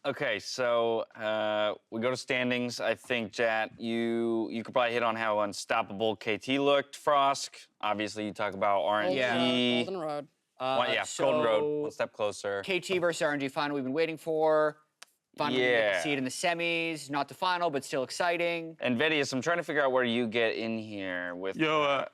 Okay, so we go to standings. I think, Jat, you could probably hit on how unstoppable KT looked. Frosk, obviously, you talk about RNG. Golden Road. Golden Road, one step closer. KT versus RNG final we've been waiting for. Finally, we get to see it in the semis. Not the final, but still exciting. And Vedius, I'm trying to figure out where you get in here with. I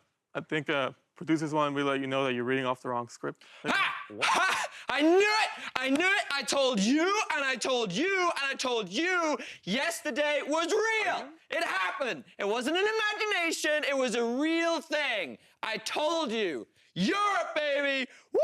think producers want me to let you know that you're reading off the wrong script. Ha! Ha! I knew it! I knew it! I told you, and I told you, and I told you, yesterday was real! It happened! It wasn't an imagination, it was a real thing! I told you! Europe, baby! Woo!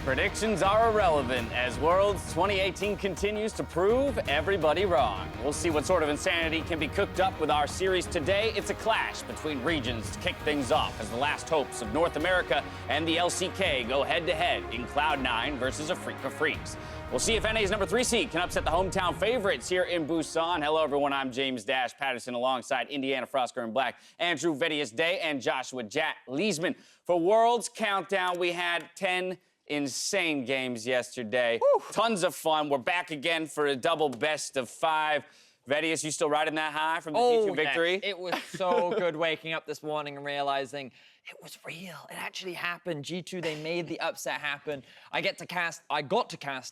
Predictions are irrelevant as Worlds 2018 continues to prove everybody wrong. We'll see what sort of insanity can be cooked up with our series today. It's a clash between regions to kick things off as the last hopes of North America and the LCK go head-to-head in Cloud9 versus Afreeca Freaks. We'll see if NA's number 3 seed can upset the hometown favorites here in Busan. Hello, everyone. I'm James Dash Patterson alongside Indiana Frosker in black, Andrew Vedius Day, and Joshua Jat Leesman. For Worlds Countdown, we had 10 insane games yesterday. Woo. Tons of fun. We're back again for a double best of 5. Vedius, you still riding that high from the G2 victory? Yes. It was so good waking up this morning and realizing it was real. It actually happened. G2, they made the upset happen. I got to cast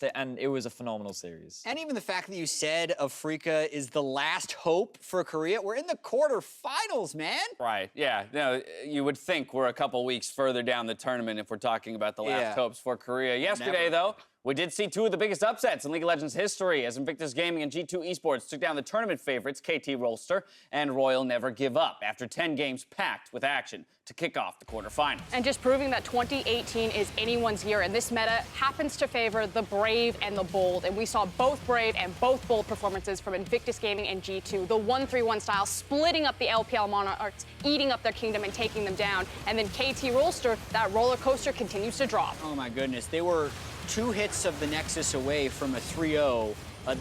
it, and it was a phenomenal series. And even the fact that you said Afreeca is the last hope for Korea. We're in the quarterfinals, man. Right, yeah. No, you would think we're a couple weeks further down the tournament if we're talking about the last hopes for Korea. Yesterday, though, we did see 2 of the biggest upsets in League of Legends history as Invictus Gaming and G2 Esports took down the tournament favorites KT Rolster and Royal Never Give Up after 10 games packed with action to kick off the quarterfinals. And just proving that 2018 is anyone's year, and this meta happens to favor the brave and the bold. And we saw both brave and both bold performances from Invictus Gaming and G2. The 1-3-1 style, splitting up the LPL Monarchs, eating up their kingdom and taking them down. And then KT Rolster, that roller coaster continues to drop. Oh my goodness, they were 2 hits of the Nexus away from a 3-0.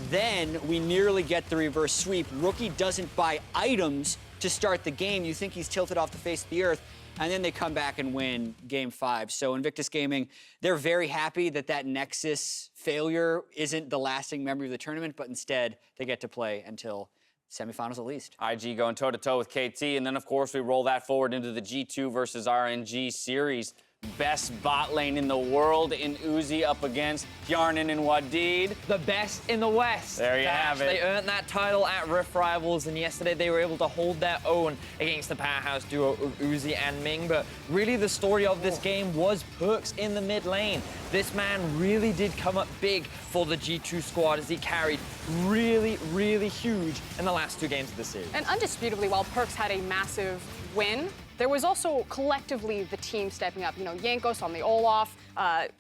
Then we nearly get the reverse sweep. Rookie doesn't buy items to start the game. You think he's tilted off the face of the earth, and then they come back and win Game 5. So Invictus Gaming, they're very happy that that Nexus failure isn't the lasting memory of the tournament, but instead they get to play until semifinals at least. IG going toe-to-toe with KT, and then, of course, we roll that forward into the G2 versus RNG series. Best bot lane in the world in Uzi up against Yarnin and Wadid. The best in the West. There you have it. They earned that title at Rift Rivals, and yesterday they were able to hold their own against the powerhouse duo of Uzi and Ming. But really the story of this game was Perks in the mid lane. This man really did come up big for the G2 squad as he carried really, really huge in the last 2 games of the series. And undisputably, while Perks had a massive win, there was also collectively the team stepping up. You know, Yankos on the Olaf,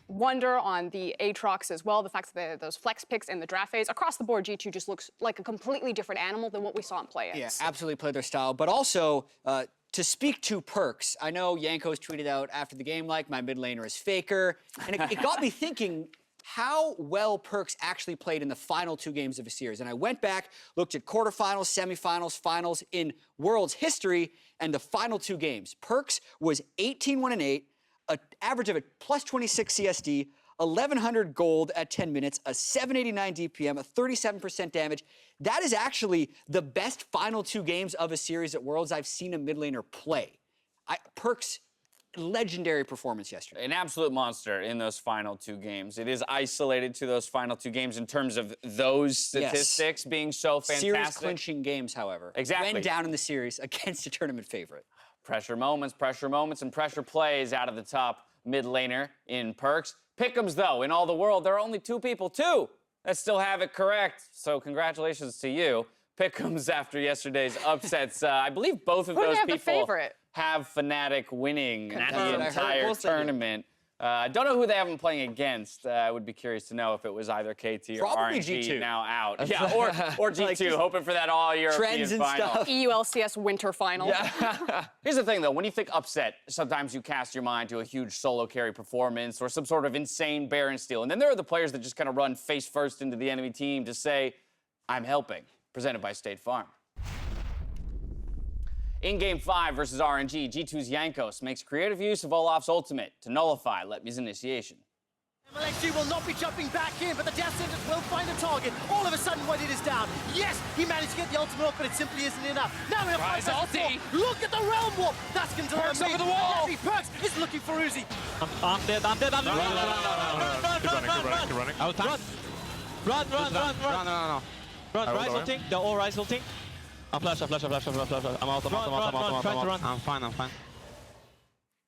Wonder on the Aatrox as well. The fact that those flex picks in the draft phase, across the board, G2 just looks like a completely different animal than what we saw in play-ins. Yeah, absolutely play their style. But also, to speak to Perks, I know Yankos tweeted out after the game, like, my mid laner is Faker. And it got me thinking how well Perks actually played in the final 2 games of a series. And I went back, looked at quarterfinals, semifinals, finals in Worlds history, and the final 2 games. Perks was 18-1-8, an average of a plus 26 CSD, 1,100 gold at 10 minutes, a 789 DPM, a 37% damage. That is actually the best final 2 games of a series at Worlds I've seen a mid laner play. Perks, legendary performance yesterday. An absolute monster in those final 2 games. It is isolated to those final 2 games in terms of those statistics being so fantastic. Series-clinching games, however. Exactly. Went down in the series against a tournament favorite. Pressure moments, and pressure plays out of the top mid laner in Perks. Pick'ems, though, in all the world, there are only 2 people, 2, that still have it correct. So congratulations to you. Pick'ems after yesterday's upsets. I believe both of those people have Fnatic winning the entire tournament. I don't know who they have been playing against. I would be curious to know if it was either KT or Probably RNG G2. now out. Yeah, or G2, Like just hoping for that all-European trends and final. stuff. EULCS Winter Final. Here's the thing, though. When you think upset, sometimes you cast your mind to a huge solo carry performance or some sort of insane Baron steal. And then there are the players that just kind of run face first into the enemy team to say, I'm helping. Presented by State Farm. In Game 5 versus RNG, G2's Jankos makes creative use of Olaf's ultimate to nullify Letme's initiation. MLXG will not be jumping back in, but the Death Sentence will find a target. All of a sudden, White is down. Yes, he managed to get the ultimate off, but it simply isn't enough. Now in a Rise ulti. Look at the Realm Warp. That's going to Perks over the wall. Perks is looking for Uzi. I'm dead, I'm dead, I'm dead. Keep running. Run, run, run, run. No. Run, Rise ulting, they're all Rise ulting. I'm flash. I'm out. I'm fine.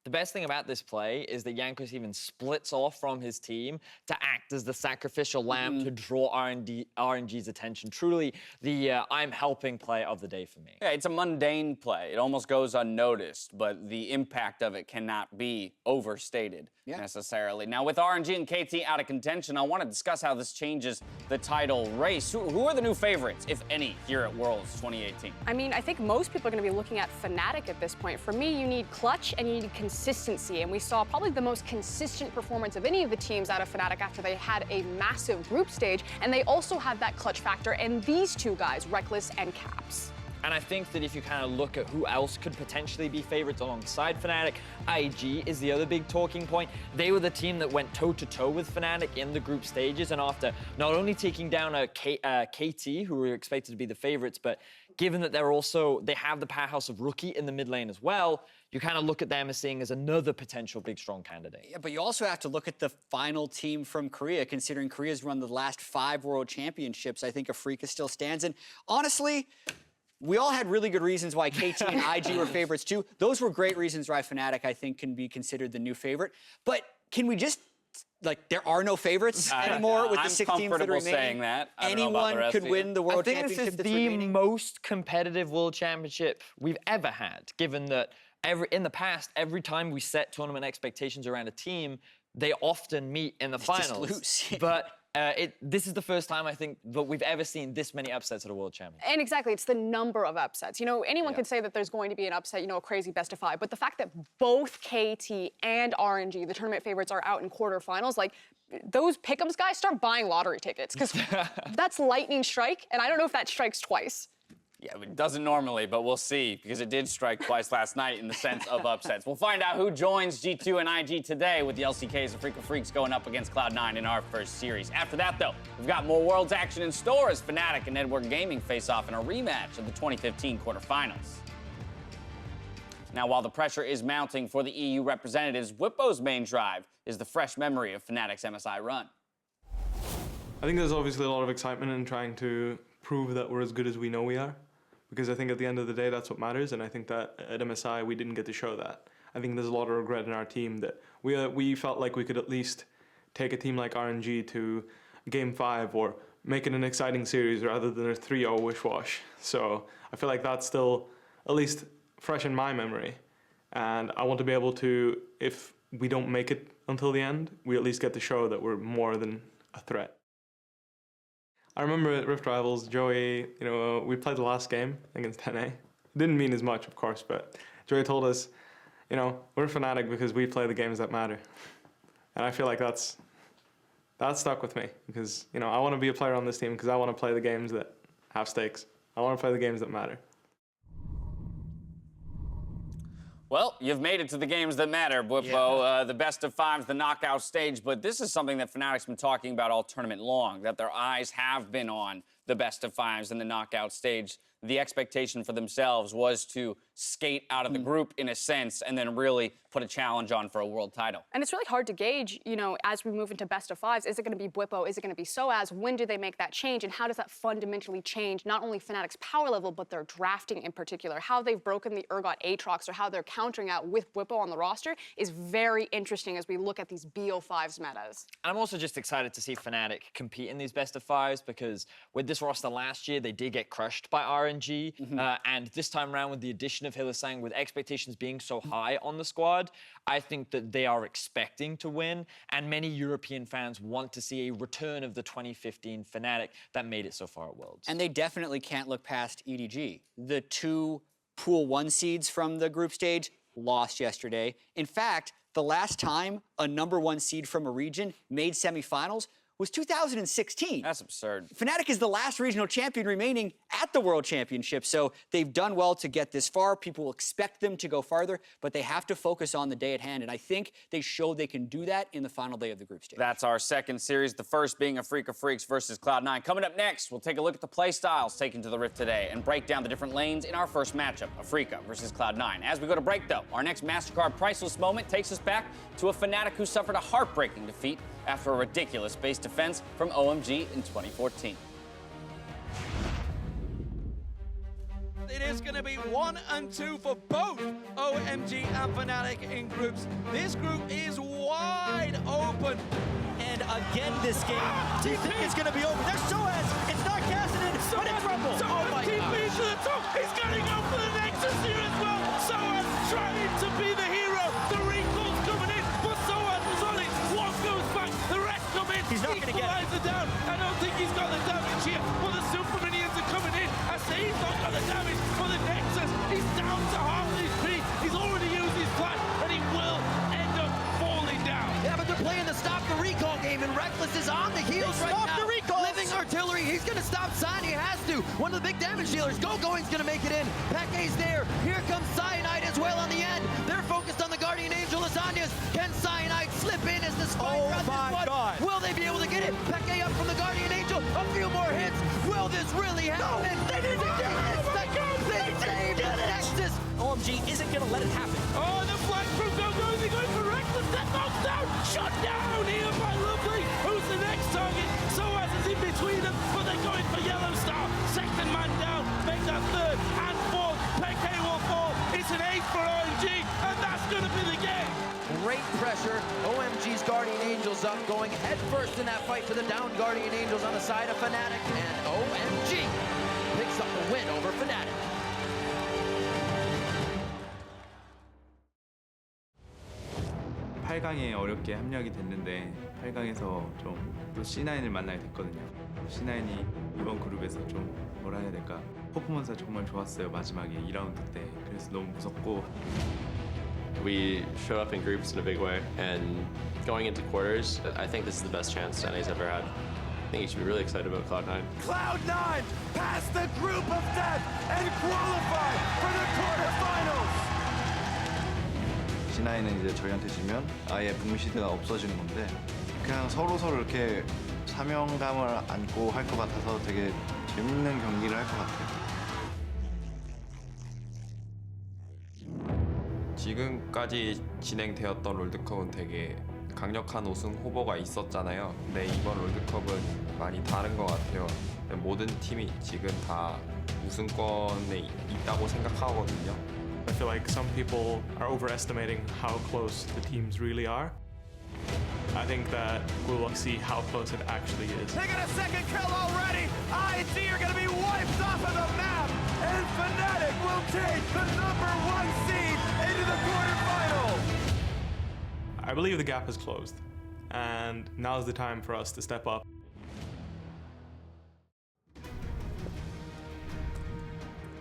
The best thing about this play is that Jankos even splits off from his team to act as the sacrificial lamb to draw RNG's attention. Truly the I'm helping play of the day for me. Yeah, it's a mundane play. It almost goes unnoticed, but the impact of it cannot be overstated necessarily. Now, with RNG and KT out of contention, I want to discuss how this changes the title race. Who are the new favorites, if any, here at Worlds 2018? I mean, I think most people are going to be looking at Fnatic at this point. For me, you need clutch and you need consistency, and we saw probably the most consistent performance of any of the teams out of Fnatic after they had a massive group stage, and they also have that clutch factor, and these two guys, Reckless and Caps. And I think that if you kind of look at who else could potentially be favorites alongside Fnatic, IG is the other big talking point. They were the team that went toe-to-toe with Fnatic in the group stages, and after not only taking down a KT, who were expected to be the favorites, but given that they have the powerhouse of Rookie in the mid lane as well, you kind of look at them as seeing as another potential big, strong candidate. Yeah, but you also have to look at the final team from Korea, considering Korea's run the last 5 World Championships. I think Afreeca still stands. And honestly, we all had really good reasons why KT and IG were favorites too. Those were great reasons why Fnatic, I think, can be considered the new favorite. But can we just, like, there are no favorites anymore with the 6 teams that remain? Saying that. Anyone could win the World I think Championship this is that's the remaining? most competitive World Championship we've ever had, given that in the past, every time we set tournament expectations around a team, they often meet in the finals. just lose. But this is the first time, I think, that we've ever seen this many upsets at a World Championship. And exactly, it's the number of upsets. You know, anyone could say that there's going to be an upset, you know, a crazy best of 5, but the fact that both KT and RNG, the tournament favorites, are out in quarterfinals, like, those pick'ems guys start buying lottery tickets, because that's lightning strike, and I don't know if that strikes twice. Yeah, it doesn't normally, but we'll see, because it did strike twice last night in the sense of upsets. We'll find out who joins G2 and IG today with the LCK's Afreeca Freaks going up against Cloud9 in our first series. After that, though, we've got more Worlds action in store as Fnatic and Network Gaming face off in a rematch of the 2015 quarterfinals. Now, while the pressure is mounting for the EU representatives, Whippo's main drive is the fresh memory of Fnatic's MSI run. I think there's obviously a lot of excitement in trying to prove that we're as good as we know we are. Because I think at the end of the day, that's what matters. And I think that at MSI, we didn't get to show that. I think there's a lot of regret in our team that we felt like we could at least take a team like RNG to Game 5 or make it an exciting series rather than a 3-0 wish-wash. So I feel like that's still at least fresh in my memory. And I want to be able to, if we don't make it until the end, we at least get to show that we're more than a threat. I remember at Rift Rivals, Joey, we played the last game against 10A. Didn't mean as much, of course, but Joey told us, we're Fnatic because we play the games that matter. And I feel like that stuck with me because, I want to be a player on this team because I want to play the games that have stakes. I want to play the games that matter. Well, you've made it to the games that matter, Bwippo. The best of 5's the knockout stage, but this is something that Fnatic's been talking about all tournament long, that their eyes have been on the best of 5's in the knockout stage. The expectation for themselves was to skate out of the group in a sense and then really put a challenge on for a world title. And it's really hard to gauge, as we move into best of 5's, is it going to be Bwippo, is it going to be Soaz, when do they make that change, and how does that fundamentally change not only Fnatic's power level, but their drafting in particular? How they've broken the Urgot Aatrox or how they're countering out with Bwippo on the roster is very interesting as we look at these BO5's metas. I'm also just excited to see Fnatic compete in these best of 5's because with this roster last year, they did get crushed by RNG. RNG, and this time around with the addition of Hylissang, with expectations being so high on the squad, I think that they are expecting to win, and many European fans want to see a return of the 2015 Fnatic that made it so far at Worlds. And they definitely can't look past EDG. The 2 Pool 1 seeds from the group stage lost yesterday. In fact, the last time a #1 seed from a region made semifinals was 2016. That's absurd. Fnatic is the last regional champion remaining at the World Championship, so they've done well to get this far. People expect them to go farther, but they have to focus on the day at hand, and I think they showed they can do that in the final day of the group stage. That's our second series, the first being Afreeca Freaks versus Cloud9. Coming up next, we'll take a look at the play styles taken to the Rift today and break down the different lanes in our first matchup, Afreeca versus Cloud9. As we go to break, though, our next MasterCard priceless moment takes us back to a Fnatic who suffered a heartbreaking defeat after a ridiculous base defense from OMG in 2014. It is going to be 1 and 2 for both OMG and Fnatic in groups. This group is wide open. And again this game, do you think it's going to be over? There's Soaz, it's not Cassidy, but it's Rumble. Oh my gosh. To the top. He's going to go for the Nexus here as well. Soaz trying to be the hero. The recall's coming in, but Soaz is on it. One goes back, the rest come in. He's not going to get it. Down. I don't think he's got the damage here, but the Super Minions are coming in. I say he's not got the damage for the Nexus. He's down to half his speed. He's already used his flash, and he will end up falling down. Yeah, but they're playing the stop the recall game, and Reckless is on the heels right now. The recall. Living artillery, he's going to stop Sign, he has to. One of the big damage dealers, Going's going to make it in. Peke's there. Here comes Cyanide as well on the end. They're focused on the Guardian Angel Lasagnas. Can Cyanide slip in as the spine runs this one? God. Will they be able to get it? Peke up from the Guardian Angel. A few more hits. Will this really happen? They didn't do it. They saved the Nexus. OMG isn't going to let it happen. Oh, the flash from Gogo, is he going for Reckless? That knocks down. Shut down here by Lovely. Who's the next target? Soaz is in between them, but they're going for Yellow Star. Second man down, make that third and fourth. Peke will fall. It's an 8 for OMG, and that's going to be the game. Great pressure. OMG's Guardian Angels up, going head first in that fight for the down Guardian Angels on the side of Fnatic, and OMG picks up the win over Fnatic. (8강에) 어렵게 합류하게 됐는데 8강에서 좀 또 C9을 만나게 됐거든요. C9이 이번 그룹에서 좀 뭐라 해야 될까, 퍼포먼스가 정말 좋았어요. 마지막에 2라운드 때. 그래서 너무 무섭고. We showed up in groups in a big way, and going into quarters, I think this is the best chance NA's ever had. I think you should be really excited about Cloud9. Cloud9 past the group of death and qualify for the quarterfinals. C9은 이제 저희한테 지면 아예 북미 시드가 없어지는 건데, 그냥 서로 이렇게 사명감을 안고 할 것 같아서 되게 재밌는 경기를 할 것 같아요. 지금까지 진행되었던 롤드컵은 되게 강력한 우승 후보가 있었잖아요. 근데 이번 롤드컵은 많이 다른 것 같아요. 모든 팀이 지금 다 우승권에 있다고 생각하거든요. I feel like some people are overestimating how close the teams really are. I think that we'll see how close it actually is. They got a second kill already. INC are going to be wiped off of the map, and Fnatic will take the #1 seed into the quarterfinals. I believe the gap is closed, and now's the time for us to step up.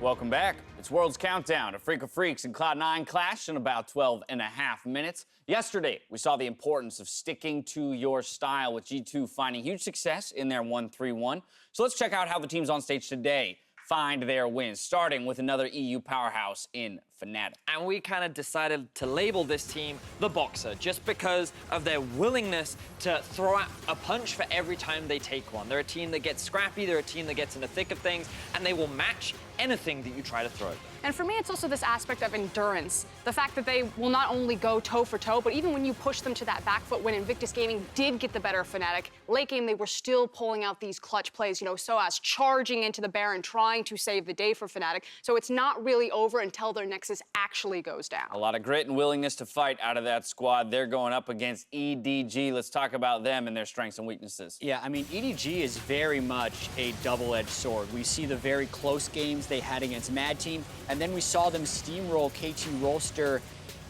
Welcome back. It's World's Countdown. Afreeca Freaks and Cloud9 clash in about 12.5 minutes. Yesterday, we saw the importance of sticking to your style, with G2 finding huge success in their 1-3-1. So let's check out how the teams on stage today find their wins, starting with another EU powerhouse in Fnatic. And we kind of decided to label this team the Boxer, just because of their willingness to throw out a punch for every time they take one. They're a team that gets scrappy, they're a team that gets in the thick of things, and they will match anything that you try to throw at them. And for me, it's also this aspect of endurance. The fact that they will not only go toe for toe, but even when you push them to that back foot, when Invictus Gaming did get the better of Fnatic, late game, they were still pulling out these clutch plays, you know, Soaz charging into the Baron, trying trying to save the day for Fnatic. So it's not really over until their Nexus actually goes down. A lot of grit and willingness to fight out of that squad. They're going up against EDG. Let's talk about them and their strengths and weaknesses. Yeah, I mean, EDG is very much a double-edged sword. We see the very close games they had against Mad Team, and then we saw them steamroll KT Rolster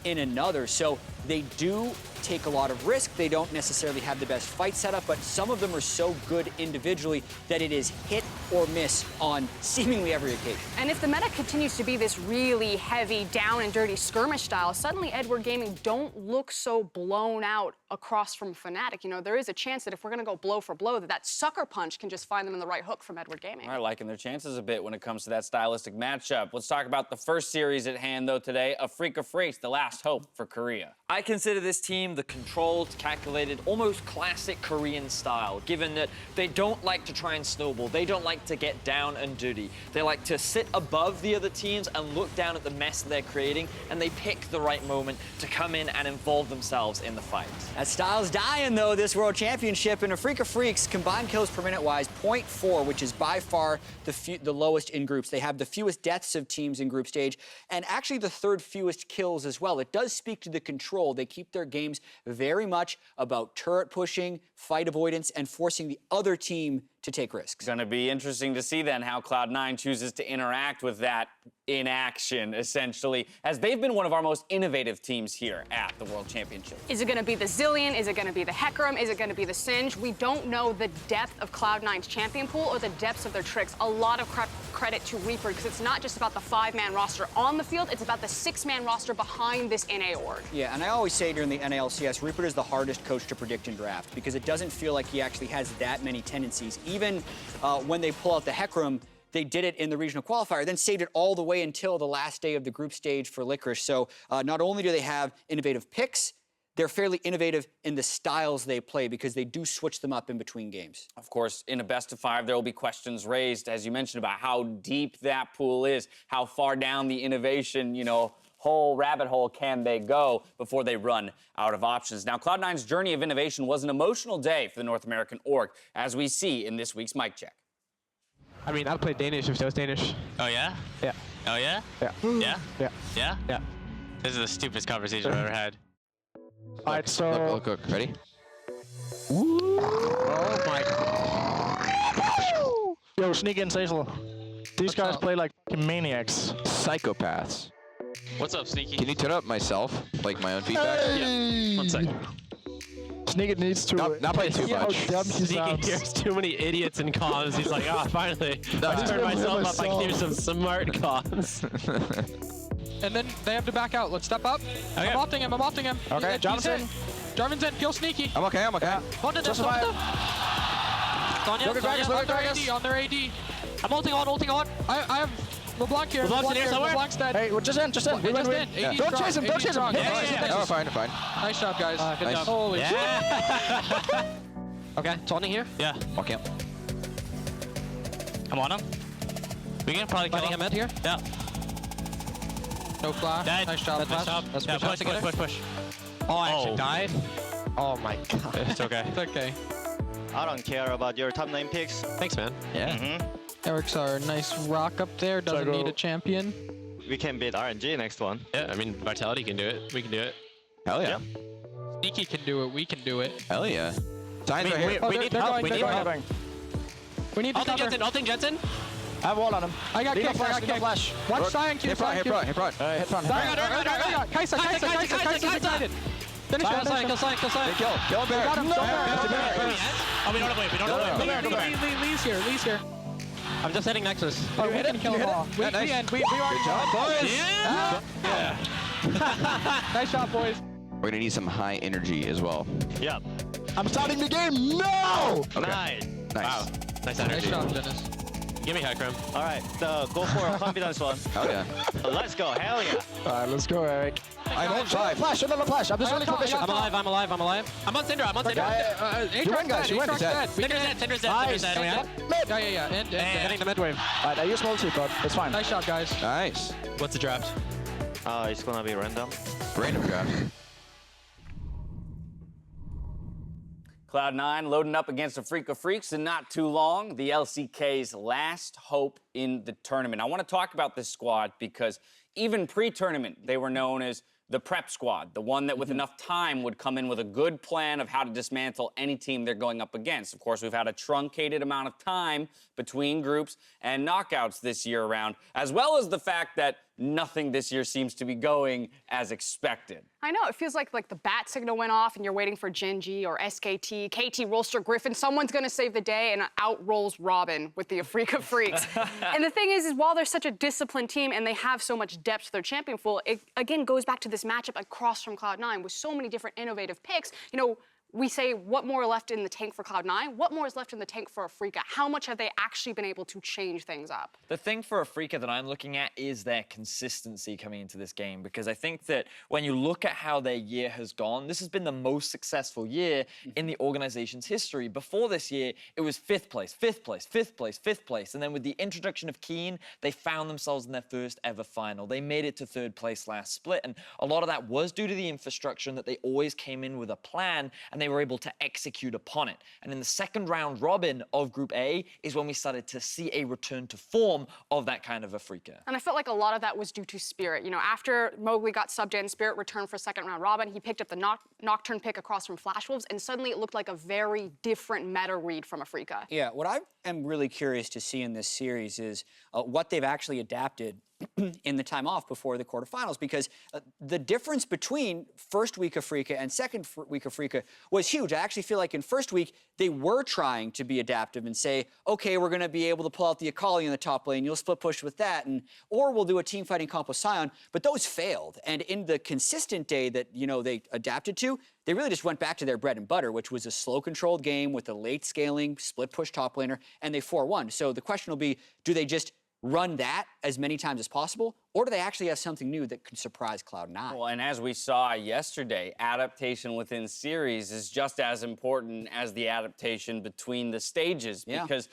in another. So they do take a lot of risk. They don't necessarily have the best fight setup, but some of them are so good individually that it is hit or miss on seemingly every occasion. And if the meta continues to be this really heavy, down and dirty skirmish style, suddenly Edward Gaming don't look so blown out across from Fnatic. You know, there is a chance that if we're going to go blow for blow, that sucker punch can just find them in the right hook from Edward Gaming. All right, liking their chances a bit when it comes to that stylistic matchup. Let's talk about the first series at hand, though, today. Afreeca Freaks, the last hope for Korea. I consider this team the controlled, calculated, almost classic Korean style, given that they don't like to try and snowball. They don't like to get down and dirty. They like to sit above the other teams and look down at the mess they're creating, and they pick the right moment to come in and involve themselves in the fight. That style's dying, though, this World Championship. And Afreeca Freaks, combined kills per minute-wise, 0.4, which is by far the lowest in groups. They have the fewest deaths of teams in group stage, and actually the third fewest kills as well. It does speak to the control. They keep their games very much about turret pushing, fight avoidance, and forcing the other team to take risks. Going to be interesting to see then how Cloud9 chooses to interact with that in action, essentially, as they've been one of our most innovative teams here at the World Championship. Is it going to be the Zillion? Is it going to be the Hecarim? Is it going to be the Singe? We don't know the depth of Cloud9's champion pool or the depths of their tricks. A lot of credit to Reaper, because it's not just about the 5-man roster on the field, it's about the 6-man roster behind this NA org. Yeah, and I always say during the NALCS, Reaper is the hardest coach to predict in draft, because it doesn't feel like he actually has that many tendencies. Even when they pull out the Hecarim, they did it in the regional qualifier, then saved it all the way until the last day of the group stage for Licorice. So not only do they have innovative picks, they're fairly innovative in the styles they play, because they do switch them up in between games. Of course, in a best-of-5, there will be questions raised, as you mentioned, about how deep that pool is, how far down the innovation, whole rabbit hole can they go before they run out of options. Now, Cloud9's journey of innovation was an emotional day for the North American org, as we see in this week's mic check. I mean, I'd play Danish if it was Danish. Oh, yeah? Yeah. Oh, yeah? Yeah. Yeah? Yeah. Yeah? Yeah. This is the stupidest conversation I've ever had. All right, so... Look, ready? Oh, my... Yo, sneak in, Cecil. These guys play like maniacs. Psychopaths. What's up, Sneaky? Can you turn up myself, like my own feedback? Yeah. 1 second. Sneaky needs to... Not play too much. Sneaky hears too many idiots in comms. He's like, finally. I turned myself up. I can hear some smart comms. And then they have to back out. Let's step up. Okay. I'm opting him. Okay, Jonathan. Jarvan's in. Kill Sneaky. I'm okay. On their AD. I'm ulting on. I have LeBlanc here. LeBlanc's in here somewhere? LeBlanc's dead. Hey, just in. We win. Yeah. AD Don't chase him. Yeah. Oh, fine. Nice job, guys. Good job. Holy shit. Okay, Tony here. Yeah. Walk camp. I'm on him. We can probably kill him. Mid here. Yeah. No flash. Dead. Nice job. Nice job. Let's Yeah, push. Oh, I actually died. Oh my god. It's okay. It's okay. I don't care about your top 9 picks. Thanks, man. Yeah. Eric's our nice rock up there. Doesn't need a champion. We can beat RNG next one. Yeah, I mean, Vitality can do it. We can do it. Hell yeah. Sneaky can do it. We can do it. Hell yeah. Signs right here. We need help. We need help. We need to cover. Ulting Jensen. I have a wall on him. I got kicked. Flash. Watch Cyan Q. Hit front. Hit front. Kaisa. Excited. Finish him. Kill Cyan. Kill him, Bear. Got him. Oh, we don't have wave. We don't have wave. Lee's here. I'm just hitting Nexus. Oh, we can kill them all. We already Good job, boys. Yeah. Nice shot, boys. We're gonna need some high energy as well. Yep. I'm starting the game. No! Okay. Nice. Nice. Nice Nice energy. shot, Dennis. Give me Hecarim. All right, go for a confidence one. Hell yeah. Let's go. Hell yeah. All right, let's go, Eric. I'm on 5. Flash. Another flash. I'm just running for vision. I'm alive. I'm on Syndra. You win, guys. You win. Syndra's dead. Yeah. And Getting the mid wave. All right, I use multi, but it's fine. nice shot, guys. Nice. What's the draft? It's gonna be random. Random draft. Cloud9 loading up against Afreeca Freaks in not too long, the LCK's last hope in the tournament. I want to talk about this squad because even pre-tournament, they were known as the prep squad, the one that with enough time would come in with a good plan of how to dismantle any team they're going up against. Of course, we've had a truncated amount of time between groups and knockouts this year around, as well as the fact that nothing this year seems to be going as expected. I know, it feels like the bat signal went off and you're waiting for Genji or SKT, KT Rolster Griffin. Someone's gonna save the day and out rolls Robin with the Afreeca Freaks. And the thing is while they're such a disciplined team and they have so much depth to their champion pool, it again goes back to this matchup across from Cloud9 with so many different innovative picks. You know, we say, what more left in the tank for Cloud9? What more is left in the tank for Afreeca? How much have they actually been able to change things up? The thing for Afreeca that I'm looking at is their consistency coming into this game, because I think that when you look at how their year has gone, this has been the most successful year in the organization's history. Before this year, it was 5th place, 5th place, 5th place, 5th place. And then with the introduction of Keen, they found themselves in their first ever final. They made it to 3rd place last split. And a lot of that was due to the infrastructure and that they always came in with a plan and they were able to execute upon it. And in the second round robin of Group A is when we started to see a return to form of that kind of Afreeca. And I felt like a lot of that was due to Spirit. You know, after Mowgli got subbed in, Spirit returned for second round robin. He picked up the Nocturne pick across from Flash Wolves, and suddenly it looked like a very different meta read from Afreeca. Yeah, what I am really curious to see in this series is what they've actually adapted in the time off before the quarterfinals, because the difference between first week Afreeca and second week Afreeca was huge. I actually feel like in first week, they were trying to be adaptive and say, okay, we're going to be able to pull out the Akali in the top lane, you'll split push with that, or we'll do a team fighting comp with Sion, but those failed. And in the consistent day that, you know, they adapted to, they really just went back to their bread and butter, which was a slow controlled game with a late scaling split push top laner, and they 4-1. So the question will be, do they just run that as many times as possible, or do they actually have something new that could surprise Cloud9? Well, and as we saw yesterday, adaptation within series is just as important as the adaptation between the stages, because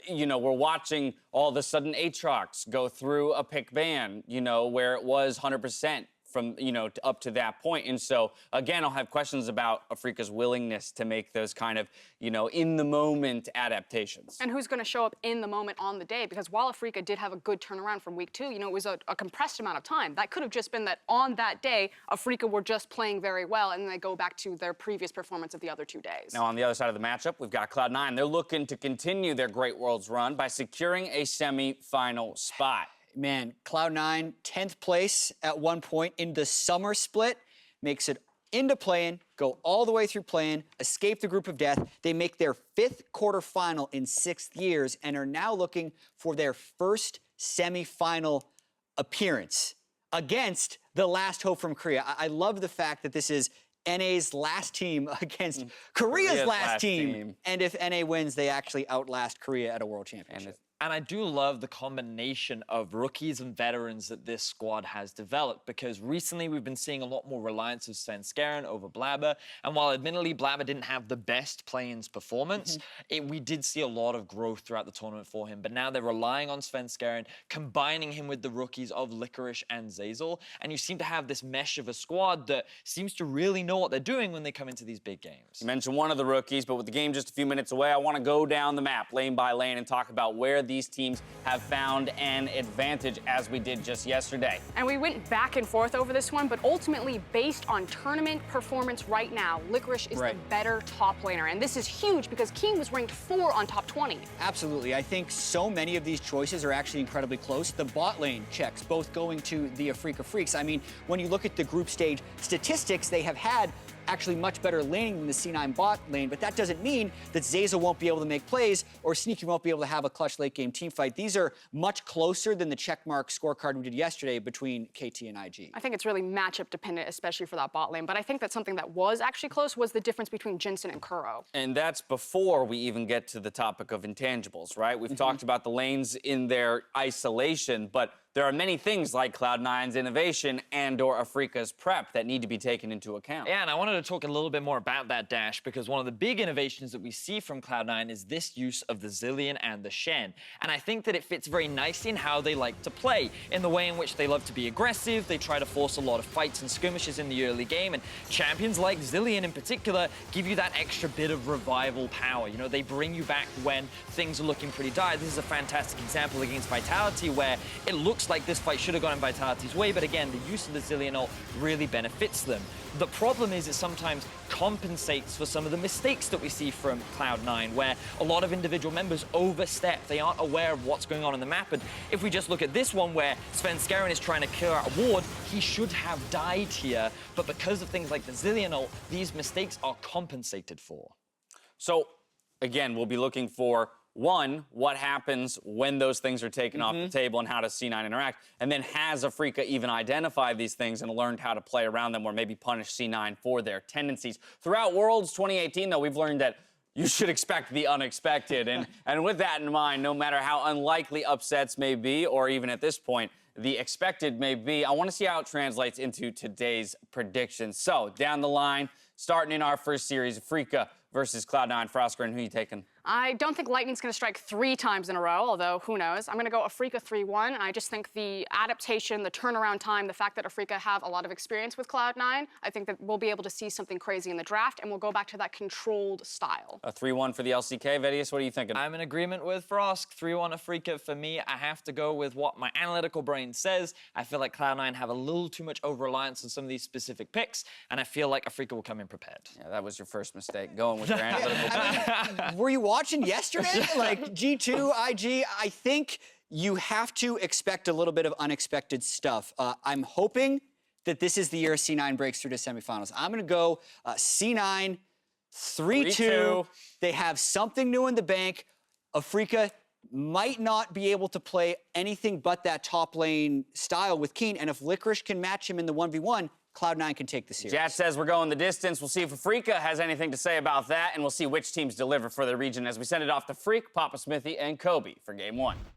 you know, we're watching all of a sudden Aatrox go through a pick ban, you know, where it was 100% from, you know, up to that point. And so, again, I'll have questions about Afreeca's willingness to make those kind of, you know, in-the-moment adaptations. And who's going to show up in the moment on the day? Because while Afreeca did have a good turnaround from week 2, you know, it was a compressed amount of time. That could have just been that on that day, Afreeca were just playing very well, and then they go back to their previous performance of the other 2 days. Now, on the other side of the matchup, we've got Cloud9. They're looking to continue their Great Worlds run by securing a semi-final spot. Man, Cloud9, 10th place at one point in the summer split, makes it into play-in, go all the way through play-in, escape the group of death. They make their 5th quarterfinal in 6 years and are now looking for their first semi-final appearance against the last hope from Korea. I love the fact that this is NA's last team against Korea's last team. And if NA wins, they actually outlast Korea at a world championship. And I do love the combination of rookies and veterans that this squad has developed, because recently we've been seeing a lot more reliance of Svenskeren over Blabber. And while admittedly Blabber didn't have the best play-ins performance, we did see a lot of growth throughout the tournament for him. But now they're relying on Svenskeren, combining him with the rookies of Licorice and Zazel. And you seem to have this mesh of a squad that seems to really know what they're doing when they come into these big games. You mentioned one of the rookies, but with the game just a few minutes away, I want to go down the map lane by lane and talk about where these teams have found an advantage, as we did just yesterday. And we went back and forth over this one, but ultimately, based on tournament performance right now, Licorice is the better top laner. And this is huge because King was ranked 4 on top 20. Absolutely. I think so many of these choices are actually incredibly close. The bot lane checks, both going to the Afreeca Freaks. I mean, when you look at the group stage statistics, they have had actually much better laning than the C9 bot lane, but that doesn't mean that Zazel won't be able to make plays or Sneaky won't be able to have a clutch late game team fight. These are much closer than the checkmark scorecard we did yesterday between KT and IG. I think it's really matchup dependent, especially for that bot lane, but I think that something that was actually close was the difference between Jinsen and Kuro. And that's before we even get to the topic of intangibles, right? We've talked about the lanes in their isolation, but there are many things like Cloud9's innovation and/or Afreeca's prep that need to be taken into account. Yeah, and I wanted to talk a little bit more about that, Dash, because one of the big innovations that we see from Cloud9 is this use of the Zilean and the Shen. And I think that it fits very nicely in how they like to play, in the way in which they love to be aggressive, they try to force a lot of fights and skirmishes in the early game, and champions like Zilean in particular give you that extra bit of revival power. You know, they bring you back when things are looking pretty dire. This is a fantastic example against Vitality, where it looks like this fight should have gone in Vitality's way, but again, the use of the Zilean ult really benefits them. The problem is it sometimes compensates for some of the mistakes that we see from Cloud9, where a lot of individual members overstep. They aren't aware of what's going on in the map. And if we just look at this one where Sven Skaren is trying to clear out a ward, he should have died here. But because of things like the Zilean ult, these mistakes are compensated for. So, again, we'll be looking for, one, what happens when those things are taken off the table and how does C9 interact? And then has Afreeca even identified these things and learned how to play around them or maybe punish C9 for their tendencies? Throughout Worlds 2018, though, we've learned that you should expect the unexpected. And with that in mind, no matter how unlikely upsets may be, or even at this point, the expected may be, I want to see how it translates into today's predictions. So, down the line, starting in our first series, Afreeca versus Cloud9. Frosker, and who are you taking? I don't think Lightning's going to strike 3 times in a row, although who knows. I'm going to go Afreeca 3-1. I just think the adaptation, the turnaround time, the fact that Afreeca have a lot of experience with Cloud9, I think that we'll be able to see something crazy in the draft, and we'll go back to that controlled style. A 3-1 for the LCK. Vedius, what are you thinking? I'm in agreement with Frosk. 3-1 Afreeca. For me, I have to go with what my analytical brain says. I feel like Cloud9 have a little too much over-reliance on some of these specific picks, and I feel like Afreeca will come in prepared. Yeah, that was your first mistake, going with your analytical brain. Were you watching yesterday? Like G2, IG, I think you have to expect a little bit of unexpected stuff. I'm hoping that this is the year C9 breaks through to semifinals. I'm going to go C9 3-2. They have something new in the bank. Afreeca might not be able to play anything but that top lane style with Keen, and if Licorice can match him in the 1v1, Cloud9 can take the series. Jat says we're going the distance. We'll see if Afreeca has anything to say about that, and we'll see which teams deliver for the region as we send it off to Freak, Papa Smithy, and Kobe for Game 1.